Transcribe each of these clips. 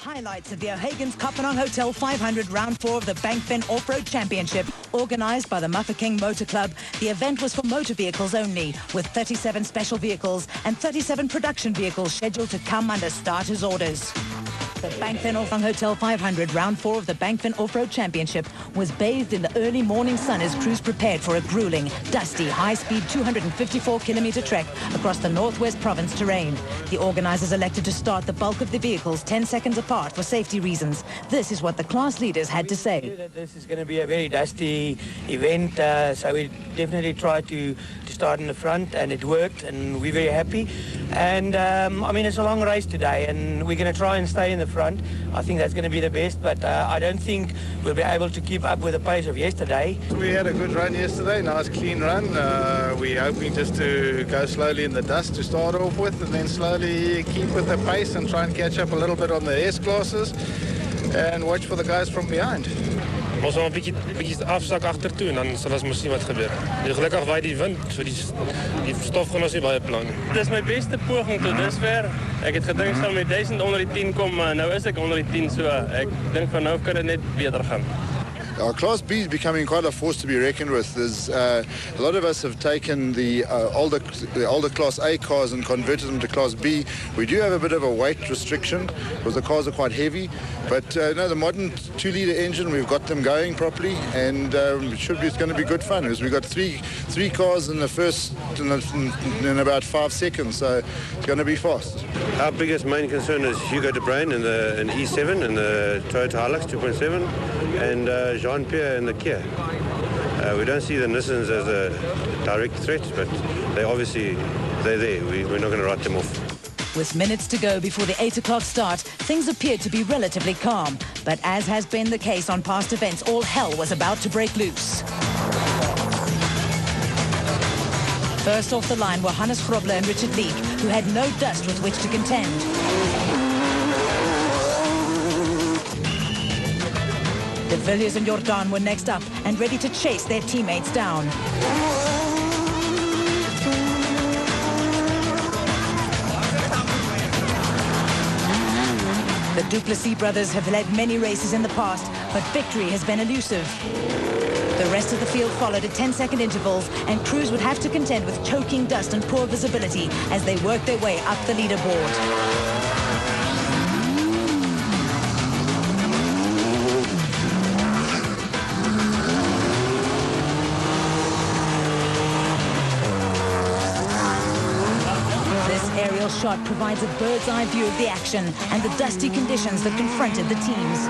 Highlights of the O'Hagan's Kopanong Hotel 500 Round 4 of the Bankfin Off-Road Championship. Organised by the Mafeking Motor Club, the event was for motor vehicles only, with 37 special vehicles and 37 production vehicles scheduled to come under starters' orders. The Bankfin Off-Road Hotel 500 Round 4 of the Bankfin Off-Road Championship was bathed in the early morning sun as crews prepared for a grueling, dusty, high-speed 254-kilometre trek across the northwest province terrain. The organisers elected to start the bulk of the vehicles 10 seconds apart for safety reasons. This is what the class leaders had to say. This is going to be a very dusty event, so we definitely tried to start in the front, and it worked, and we're very happy. And I mean, it's a long race today, and we're going to try and stay in the front. I think that's going to be the best, but I don't think we'll be able to keep up with the pace of yesterday. We had a good run yesterday, nice clean run. We're hoping just to go slowly in the dust to start off with, and then slowly keep with the pace and try and catch up a little bit on the S-classes and watch for the guys from behind. Ons gaan 'n bietjie afsak agtertoe en dan sal ons mos sien wat gebeur. Gelukkig waai die wind, so die stof gaan ons nie baie plan. Dit is my beste poging tot dusver. Ek het gedink ek sal met 1000 onder die 10 kom, maar nou is ek onder die 10, so ek dink van nou kan dit net beter gaan. Our Class B is becoming quite a force to be reckoned with. There's a lot of us have taken the older Class A cars and converted them to Class B. We do have a bit of a weight restriction because the cars are quite heavy, but no, the modern 2-litre engine, we've got them going properly, and it's going to be good fun because we've got three cars in the first in about 5 seconds, so it's going to be fast. Our biggest main concern is Hugo de Bruin in the E7 and the Toyota Hilux 2.7 and Jean-Pierre in the Kia. We don't see the Nissans as a direct threat, but they're there. We're not going to write them off. With minutes to go before the 8 o'clock start, things appeared to be relatively calm. But as has been the case on past events, all hell was about to break loose. First off the line were Hannes Grobler and Richard Leek, who had no dust with which to contend. De Villiers and Jordan were next up and ready to chase their teammates down. The Duplessis brothers have led many races in the past, but victory has been elusive. The rest of the field followed at 10-second intervals, and crews would have to contend with choking dust and poor visibility as they worked their way up the leaderboard. Aerial shot provides a bird's eye view of the action and the dusty conditions that confronted the teams.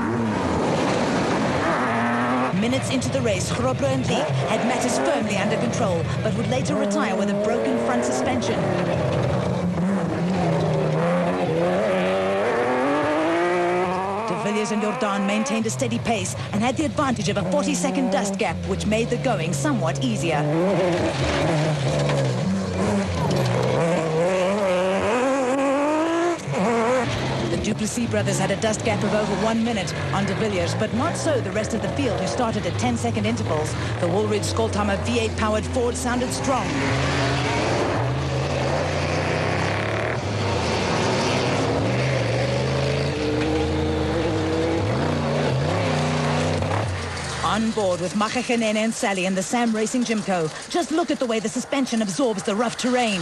Minutes into the race, Grobler and Leek had matters firmly under control, but would later retire with a broken front suspension. De Villiers and Jordan maintained a steady pace and had the advantage of a 40-second dust gap, which made the going somewhat easier. The Duplessis brothers had a dust gap of over 1 minute on De Villiers, but not so the rest of the field, who started at 10-second intervals. The Woolridge Skolthammer V8-powered Ford sounded strong. On board with Makachenene and Sally in the Sam Racing Jimco. Just look at the way the suspension absorbs the rough terrain.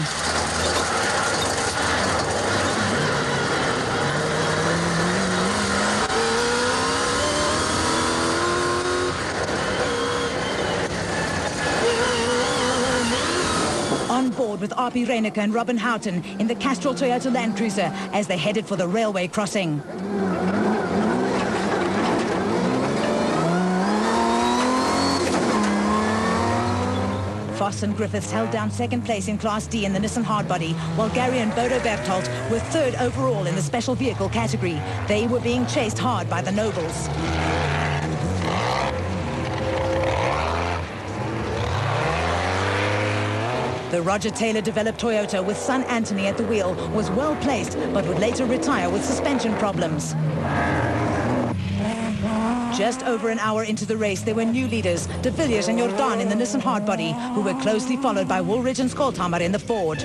On board with R.P. Reineke and Robin Houghton in the Castrol Toyota Land Cruiser as they headed for the railway crossing. Voss and Griffiths held down second place in Class D in the Nissan Hardbody, while Gary and Bodo Berthold were third overall in the special vehicle category. They were being chased hard by the Nobles. The Roger Taylor-developed Toyota with son Anthony at the wheel was well placed, but would later retire with suspension problems. Just over an hour into the race, there were new leaders, De Villiers and Jordan in the Nissan Hardbody, who were closely followed by Woolridge and Skolthammer in the Ford.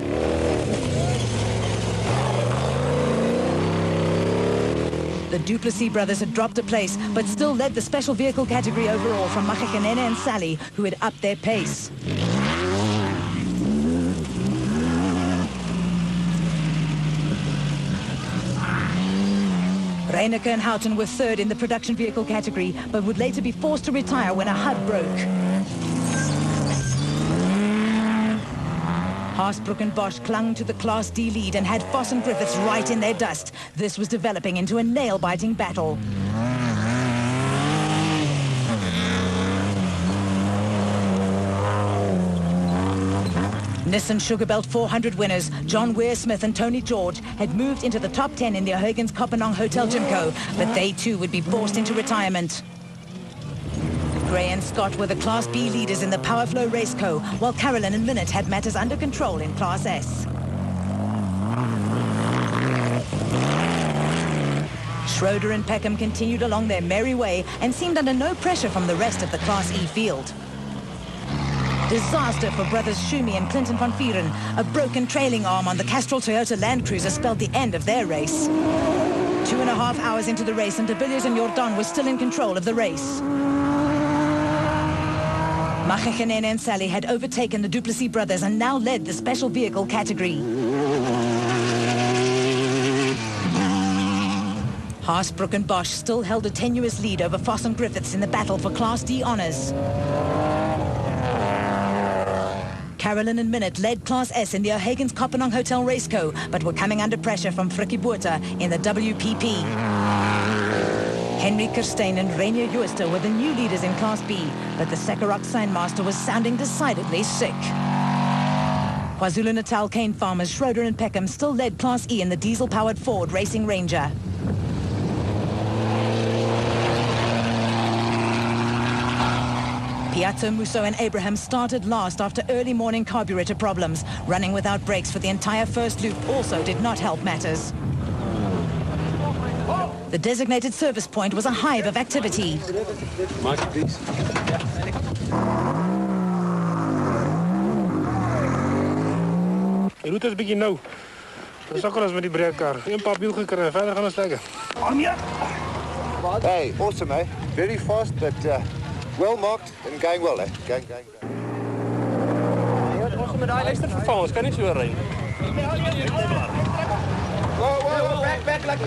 The Duplessis brothers had dropped a place, but still led the special vehicle category overall from Makakenene and Sally, who had upped their pace. Reineke and Houghton were third in the production vehicle category, but would later be forced to retire when a HUD broke. Haasbroek and Bosch clung to the Class D lead and had Foss and Griffiths right in their dust. This was developing into a nail-biting battle. Nissan Sugarbelt 400 winners, John Ware-Smith and Tony George, had moved into the top 10 in the O'Hagan's Kopanong Hotel Gymco, but they too would be forced into retirement. Gray and Scott were the Class B leaders in the Powerflow Race Co, while Carolyn and Minute had matters under control in Class S. Schroeder and Peckham continued along their merry way and seemed under no pressure from the rest of the Class E field. Disaster for brothers Schumi and Clinton van Vieren. A broken trailing arm on the Castrol Toyota Land Cruiser spelled the end of their race. 2.5 hours into the race, and de Villiers and Jordan were still in control of the race. Makakenene and Sally had overtaken the Duplessis brothers and now led the special vehicle category. Haasbroek and Bosch still held a tenuous lead over Foss and Griffiths in the battle for Class D honours. Carolyn and Minute led Class S in the O'Hagan's Kopanong Hotel Race Co, but were coming under pressure from Frikkie Botha in the WPP. Henry Kirstein and Rainier Jooster were the new leaders in Class B, but the Sekarok Signmaster was sounding decidedly sick. KwaZulu-Natal cane farmers Schroeder and Peckham still led Class E in the diesel-powered Ford Racing Ranger. Piazza, Musso and Abraham started last after early morning carburetor problems. Running without brakes for the entire first loop also did not help matters. The designated service point was a hive of activity. Mark, please. Die route is een beetje nauw. Dat is ook wel eens met die breedkar. Een paar wiel gekry en verder gaan ons lekker. Hey, awesome, eh? Very fast, but well marked and going well, eh? Going. Ons met daai lyster vervang, ons kan nie so ry. Whoa, back, lucky.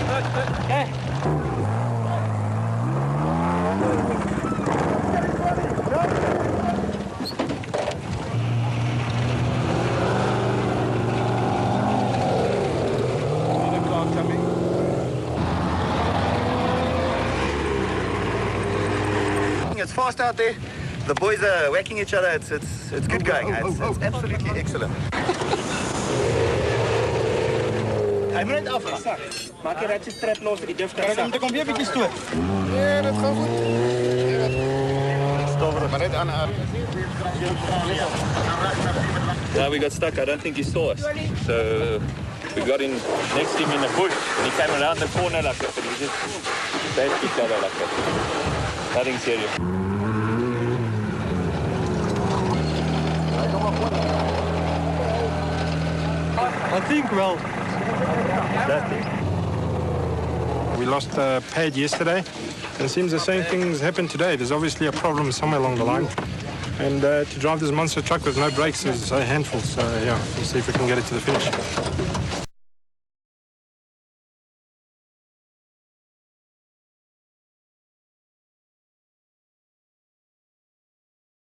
It's fast out there. The boys are whacking each other. It's good going. It's absolutely excellent. Hy moet net afsak. Maak jy ratchet strap los vir die dif kan sak. Kom weer 'n bietjie stoot. Nee, dit gaan goed. Stop, maar net aan. Yeah, we got stuck. I don't think he saw us. So we got in next to him in the bush, and he came around the corner like that, and we just bashed each other like that. Nothing serious. I think well. We lost pad yesterday, and it seems the same things happened today. There's obviously a problem somewhere along the line. And to drive this monster truck with no brakes is a handful. So yeah, we'll see if we can get it to the finish.